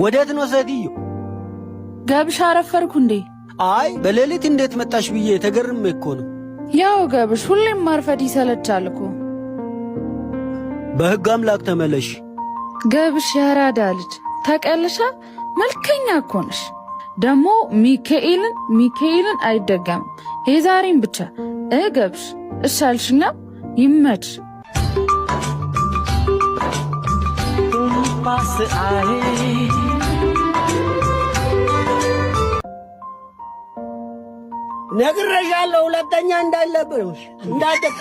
ወዴት ነው ሴትዮ? ገብሽ አረፈርኩ እንዴ? አይ በሌሊት እንዴት መጣሽ ብዬ ተገርሜ እኮ ነው። ያው ገብሽ ሁሌም ማርፈድ ይሰለቻል እኮ። በሕግ አምላክ ተመለሽ። ገብሽ ያራዳ ልጅ ታውቂያለሽ፣ መልከኛ እኮ ነሽ። ደግሞ ሚካኤልን አይደገም የዛሬን ብቻ ገብሽ እሻልሽኛ ይመች पास आए ነግሬሻለሁ ሁለተኛ እንዳለብሽ እንዳትደግ